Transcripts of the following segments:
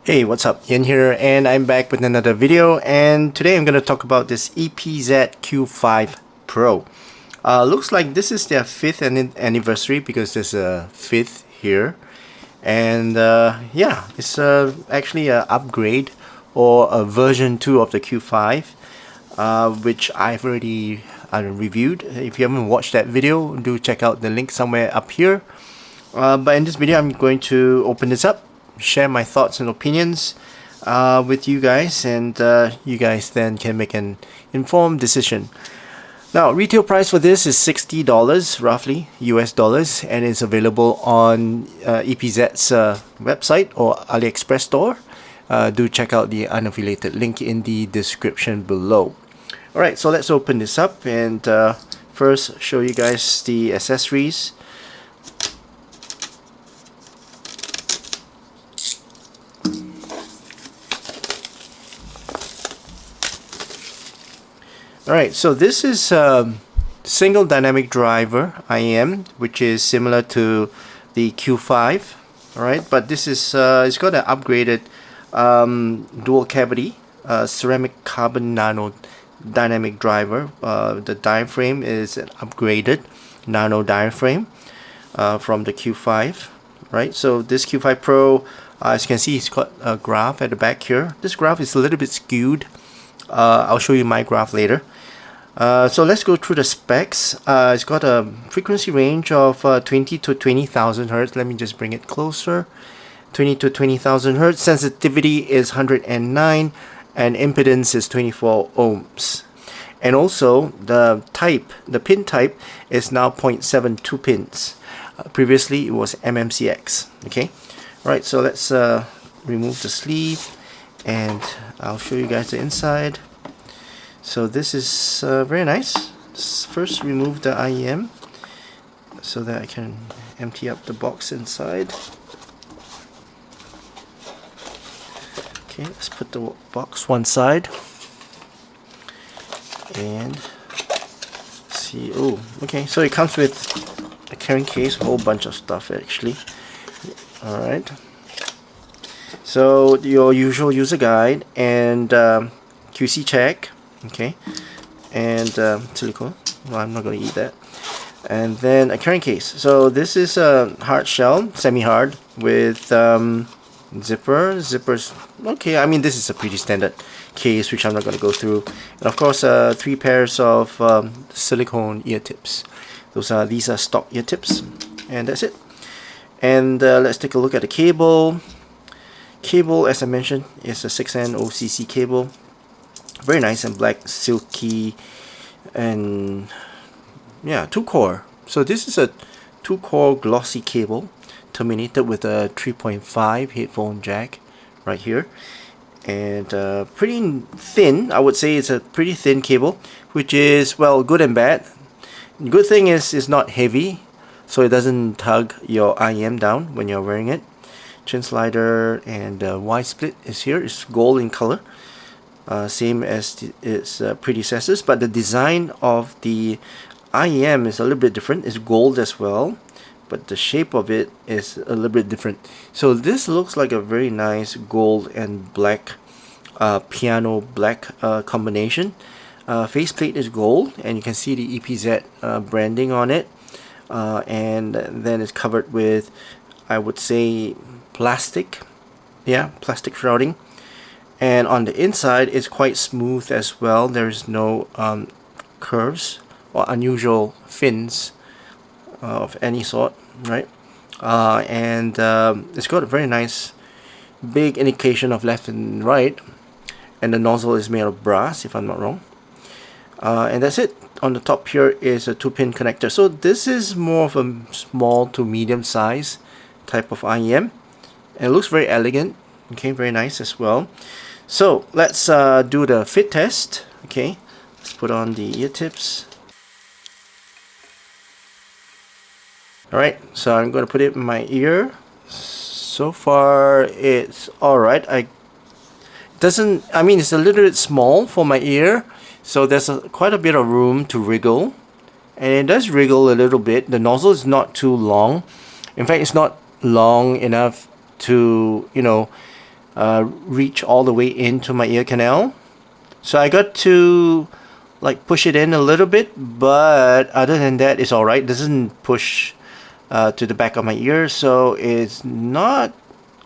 Hey, what's up? Ian here, and I'm back with another video, and today I'm going to talk about this EPZ Q5 Pro. Looks like this is their 5th anniversary because there's a 5th here, and yeah, it's actually an upgrade or a version 2 of the Q5, which I've already reviewed. If you haven't watched that video, do check out the link somewhere up here. But in this video, I'm going to open this up, share my thoughts and opinions with you guys, and you guys then can make an informed decision. Now, retail price for this is $60 roughly US dollars, and it's available on EPZ's website or AliExpress store. Do check out the unaffiliated link in the description below. Alright, so let's open this up and first show you guys the accessories. Alright, so this is single dynamic driver IEM, which is similar to the Q5. Alright, but this is it's got an upgraded dual cavity ceramic carbon nano dynamic driver. The diaphragm is an upgraded nano diaphragm from the Q5. Right, so this Q5 Pro, as you can see, it's got a graph at the back here. This graph is a little bit skewed. I'll show you my graph later. So let's go through the specs. It's got a frequency range of 20 to 20,000 Hertz. Let me just bring it closer. 20 to 20,000 Hertz. Sensitivity is 109 and impedance is 24 ohms. And also the pin type is now 0.72 pins. Previously it was MMCX. Okay. Alright, so let's remove the sleeve and I'll show you guys the inside. So this is very nice. First remove the IEM so that I can empty up the box inside. Okay, let's put the box one side and see. Oh, okay, so it comes with a carrying case, a whole bunch of stuff actually. Alright, so your usual user guide and QC check. Okay, and silicone. Well, I'm not going to eat that. And then a carrying case. So this is a hard shell, semi-hard, with zippers. Okay, I mean this is a pretty standard case, which I'm not going to go through. And of course, 3 pairs of silicone ear tips. These are stock ear tips, and that's it. And let's take a look at the cable. Cable, as I mentioned, is a 6N OCC cable. Very nice and black, silky, and yeah, 2-core. So this is a 2-core glossy cable terminated with a 3.5 headphone jack right here, and pretty thin. I would say it's a pretty thin cable, which is, well, good and bad. Good thing is it's not heavy, so it doesn't tug your IEM down when you're wearing it. Chin slider and Y split is here. It's gold in color. Same as its predecessors, but the design of the IEM is a little bit different. It's gold as well, but the shape of it is a little bit different. So this looks like a very nice gold and black piano black combination. Faceplate is gold, and you can see the EPZ branding on it, and then it's covered with, I would say, plastic. Yeah, plastic shrouding. And on the inside, it's quite smooth as well. There's no curves or unusual fins of any sort, right? And it's got a very nice big indication of left and right, and the nozzle is made of brass, if I'm not wrong. And that's it. On the top here is a 2-pin connector. So this is more of a small to medium size type of IEM, and it looks very elegant. Okay, very nice as well. So let's do the fit test. Okay, let's put on the ear tips. Alright, so I'm going to put it in my ear. So far it's alright. I mean, it's a little bit small for my ear, so there's quite a bit of room to wriggle, and it does wriggle a little bit. The nozzle is not too long. In fact, it's not long enough to, you know, reach all the way into my ear canal. So I got to like push it in a little bit, but other than that, it's alright. It doesn't push to the back of my ear, so it's not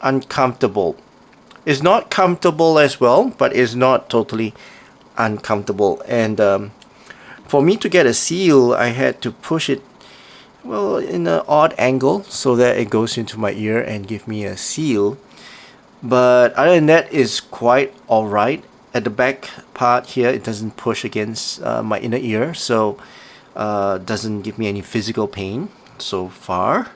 uncomfortable. It's not comfortable as well, but it's not totally uncomfortable. And for me to get a seal, I had to push it, well, in an odd angle so that it goes into my ear and give me a seal. But other than that, it's quite alright. At the back part here, it doesn't push against my inner ear, so doesn't give me any physical pain so far.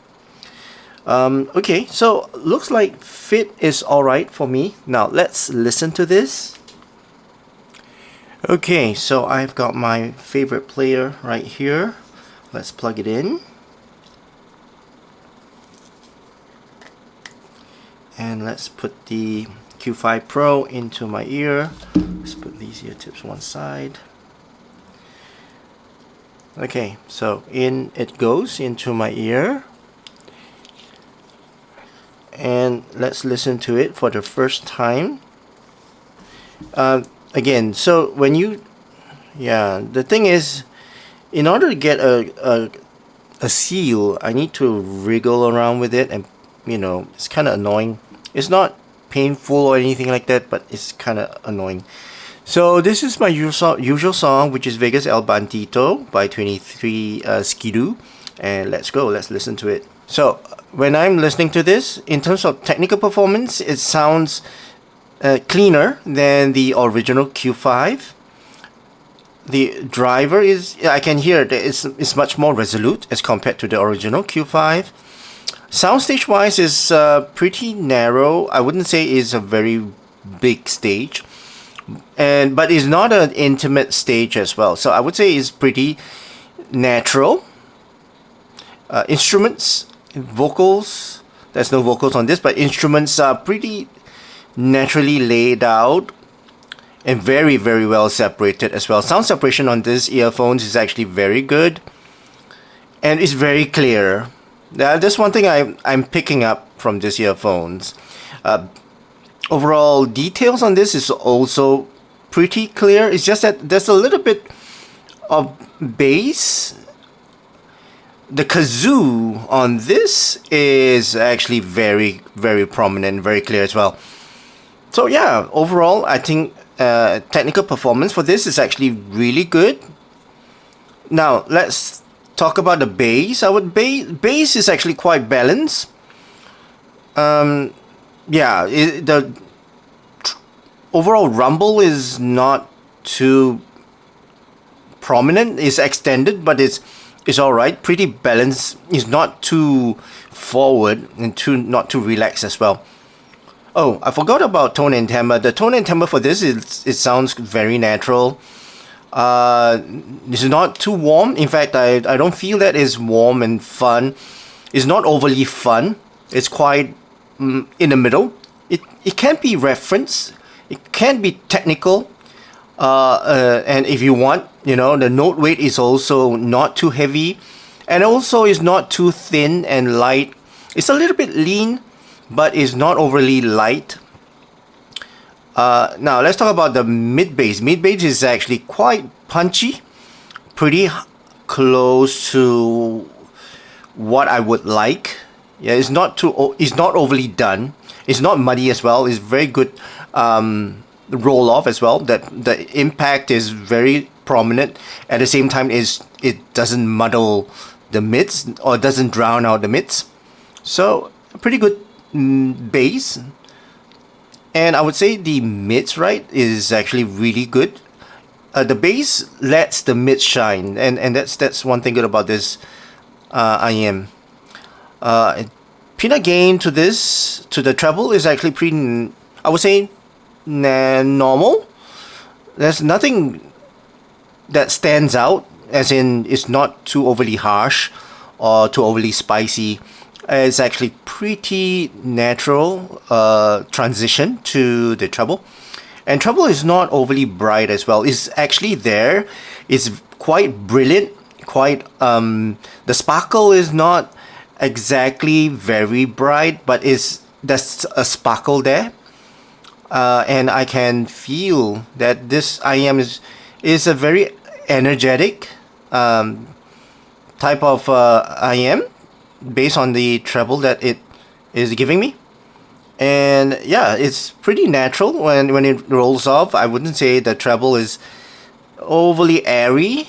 Okay, so looks like fit is alright for me. Now let's listen to this. Okay, so I've got my favorite player right here. Let's plug it in. And let's put the Q5 Pro into my ear. Let's put these ear tips one side. Okay, so in it goes into my ear. And let's listen to it for the first time. Again, so when you, the thing is, in order to get a seal, I need to wriggle around with it, and you know, it's kind of annoying. It's not painful or anything like that, but it's kind of annoying. So this is my usual song, which is Vegas El Bandito by 23 Skidoo, and let's go, let's listen to it. So when I'm listening to this, in terms of technical performance, it sounds cleaner than the original Q5. The driver is, I can hear that it's much more resolute as compared to the original Q5. Soundstage wise is pretty narrow. I wouldn't say it's a very big stage, but it's not an intimate stage as well. So I would say it's pretty natural. Instruments, vocals, there's no vocals on this, but instruments are pretty naturally laid out and very, very well separated as well. Sound separation on this earphones is actually very good, and it's very clear. That's one thing I'm picking up from this earphones. Overall details on this is also pretty clear. It's just that there's a little bit of bass. The kazoo on this is actually very, very prominent, very clear as well. So yeah, overall, I think technical performance for this is actually really good. Now let's talk about the bass. Our bass is actually quite balanced. Yeah, the overall rumble is not too prominent. It's extended, but it's alright. Pretty balanced. It's not too forward and not too relaxed as well. Oh, I forgot about tone and timbre. The tone and timbre for this it sounds very natural. It's not too warm. In fact, I don't feel that it's warm and fun. It's not overly fun. It's quite in the middle. It can be reference. It can be technical. And if you want, you know, the note weight is also not too heavy, and also is not too thin and light. It's a little bit lean, but it's not overly light. Now let's talk about the mid bass. Mid bass is actually quite punchy, pretty close to what I would like. Yeah, it's not overly done. It's not muddy as well. It's very good roll off as well. That the impact is very prominent. At the same time, it doesn't muddle the mids or doesn't drown out the mids. So pretty good bass. And I would say the mids, right, is actually really good. The bass lets the mids shine, and that's one thing good about this IEM. Peanut gain to the treble is actually pretty, I would say, normal. There's nothing that stands out, as in it's not too overly harsh or too overly spicy. It's actually pretty natural transition to the treble. And treble is not overly bright as well. It's actually there. It's quite brilliant. Quite the sparkle is not exactly very bright, but there's a sparkle there. and I can feel that this IEM is a very energetic type of IEM based on the treble that it is giving me. And yeah, it's pretty natural when it rolls off. I wouldn't say the treble is overly airy.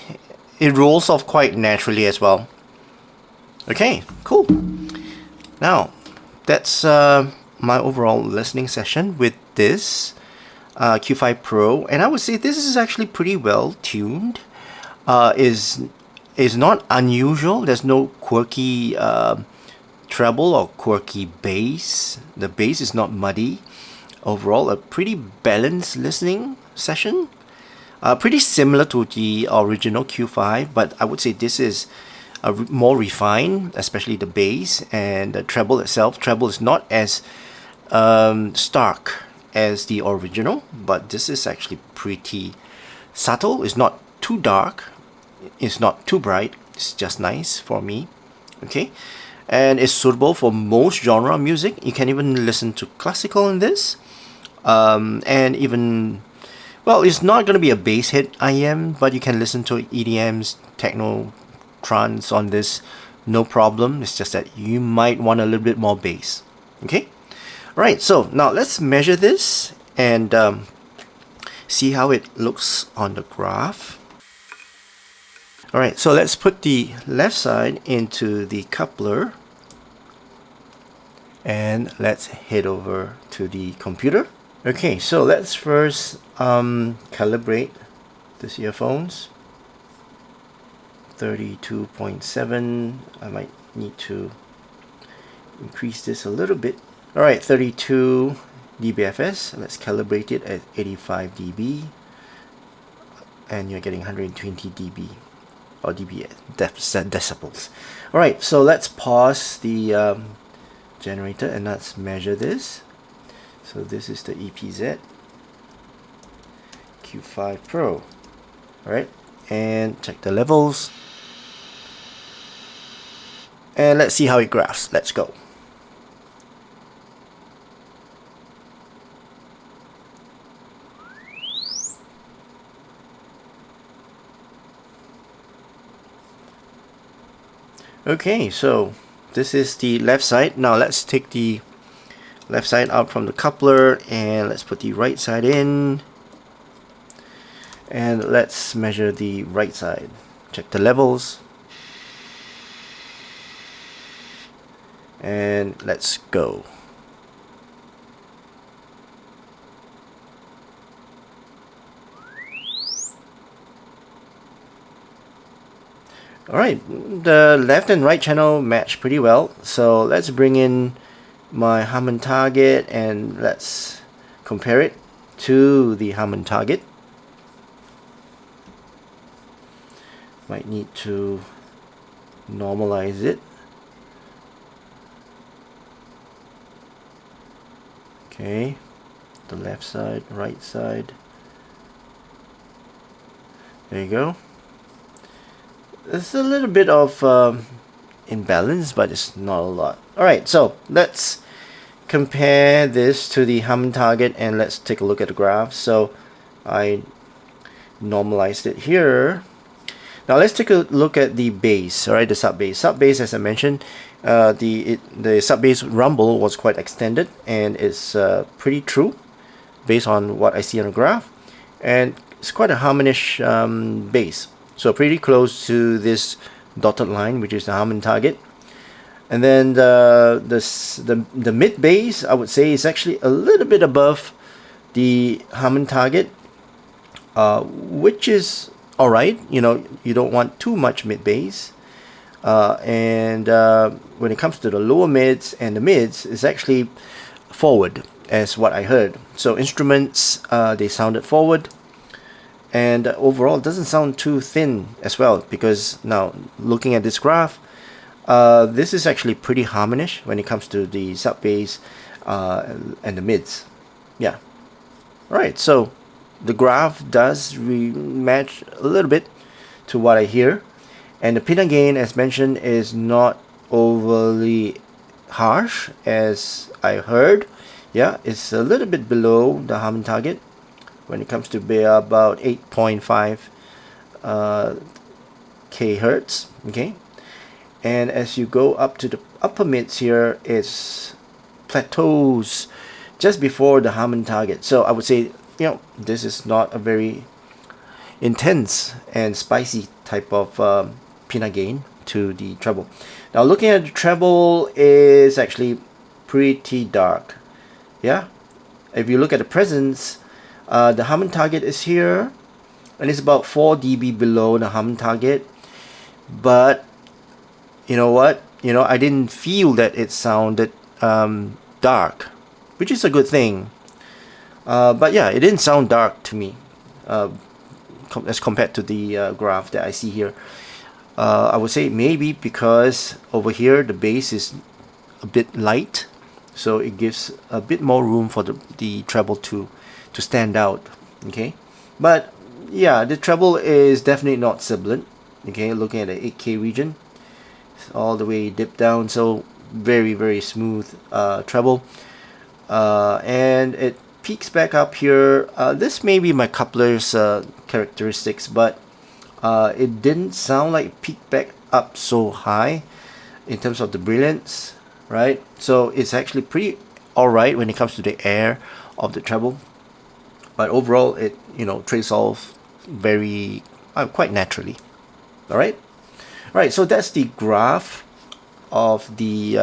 It rolls off quite naturally as well. Okay, cool. Now, that's my overall listening session with this Q5 Pro, and I would say this is actually pretty well tuned. Is not unusual. There's no quirky treble or quirky bass. The bass is not muddy. Overall, a pretty balanced listening session. Pretty similar to the original Q5, but I would say this is more refined, especially the bass and the treble itself. Treble is not as stark as the original, but this is actually pretty subtle. It's not too dark, it's not too bright, it's just nice for me. Okay, and it's suitable for most genre music. You can even listen to classical in this, and even, well, it's not going to be a bass hit IEM, but you can listen to EDMs, techno, trance on this, no problem. It's just that you might want a little bit more bass. Okay, right, so now let's measure this and see how it looks on the graph. Alright, so let's put the left side into the coupler and let's head over to the computer. Okay, so let's first calibrate this earphones. 32.7. I might need to increase this a little bit. Alright, 32 dBFS. Let's calibrate it at 85 dB, and you're getting 120 dB or dB decibels. Alright, so let's pause the generator and let's measure this. So this is the EPZ Q5 Pro. Alright, and check the levels. And let's see how it graphs. Let's go. Okay, so this is the left side. Now let's take the left side out from the coupler and let's put the right side in. And let's measure the right side. Check the levels. And let's go. Alright, the left and right channel match pretty well. So let's bring in my Harman target and let's compare it to the Harman target. Might need to normalize it. Okay, the left side, right side. There you go. There's a little bit of imbalance, but it's not a lot. Alright, so let's compare this to the Harman target and let's take a look at the graph. So I normalized it here. Now let's take a look at the bass, alright, the sub bass. Sub bass, as I mentioned, the sub bass rumble was quite extended and it's pretty true based on what I see on the graph, and it's quite a harmonish bass. So pretty close to this dotted line, which is the Harman target. And then the mid bass, I would say, is actually a little bit above the Harman target, which is alright. You know, you don't want too much mid bass. And when it comes to the lower mids and the mids, it's actually forward, as what I heard. So instruments, they sounded forward. And overall, it doesn't sound too thin as well, because now looking at this graph, this is actually pretty harmonish when it comes to the sub bass and the mids. Yeah. Alright, so the graph does match a little bit to what I hear, and the peanut gain, as mentioned, is not overly harsh as I heard Yeah, it's a little bit below the Harman target when it comes to be about 8.5 kHz. Okay, and as you go up to the upper mids here, it's plateaus just before the Harman target. So I would say, this is not a very intense and spicy type of peanut gain to the treble. Now looking at the treble is actually pretty dark. Yeah, if you look at the presence, the Harman target is here, and it's about 4 dB below the Harman target. But you know what? I didn't feel that it sounded dark, which is a good thing. But yeah, it didn't sound dark to me as compared to the graph that I see here. I would say maybe because over here the bass is a bit light, so it gives a bit more room for the treble to stand out. Okay, but yeah, the treble is definitely not sibilant. Okay, looking at the 8K region, it's all the way dipped down, so very smooth treble, and it peaks back up here. This may be my coupler's characteristics, but it didn't sound like it peaked back up so high in terms of the brilliance, right? So it's actually pretty alright when it comes to the air of the treble, but overall it trails off very quite naturally. Alright, so that's the graph of the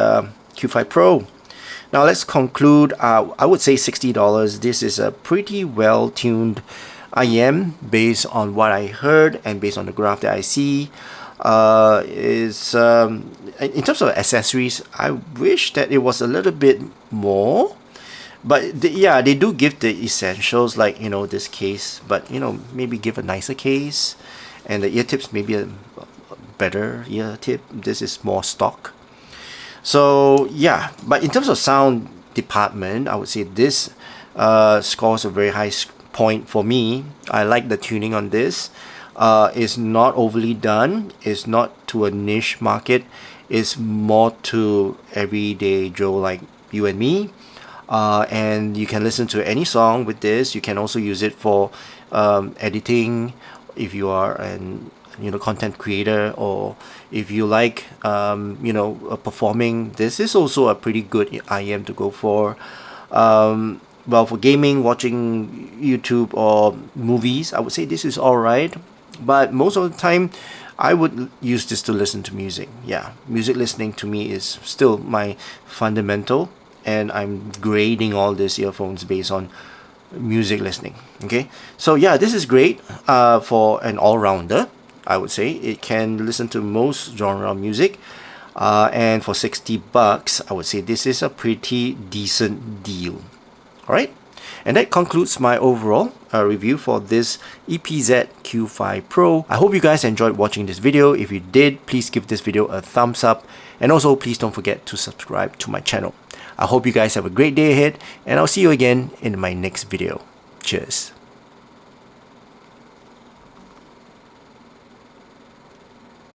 Q5 Pro. Now let's conclude. I would say $60. This is a pretty well tuned IEM based on what I heard and based on the graph that I see. In terms of accessories, I wish that it was a little bit more, but they do give the essentials, like this case, but maybe give a nicer case, and the ear tips maybe a better ear tip. This is more stock. So yeah, but in terms of sound department, I would say this scores a very high point for me. I like the tuning on this. It's not overly done. It's not to a niche market. It's more to everyday Joe like you and me. And you can listen to any song with this. You can also use it for editing if you are an content creator, or if you like performing. This is also a pretty good IEM to go for. Well, for gaming, watching YouTube or movies, I would say this is alright, but most of the time I would use this to listen to music. Yeah, music listening to me is still my fundamental, and I'm grading all these earphones based on music listening. Okay, so yeah, this is great for an all-rounder. I would say it can listen to most genre music, and for $60, I would say this is a pretty decent deal. Alright, and that concludes my overall review for this EPZ Q5 Pro. I hope you guys enjoyed watching this video. If you did, please give this video a thumbs up, and also please don't forget to subscribe to my channel. I hope you guys have a great day ahead, and I'll see you again in my next video. Cheers.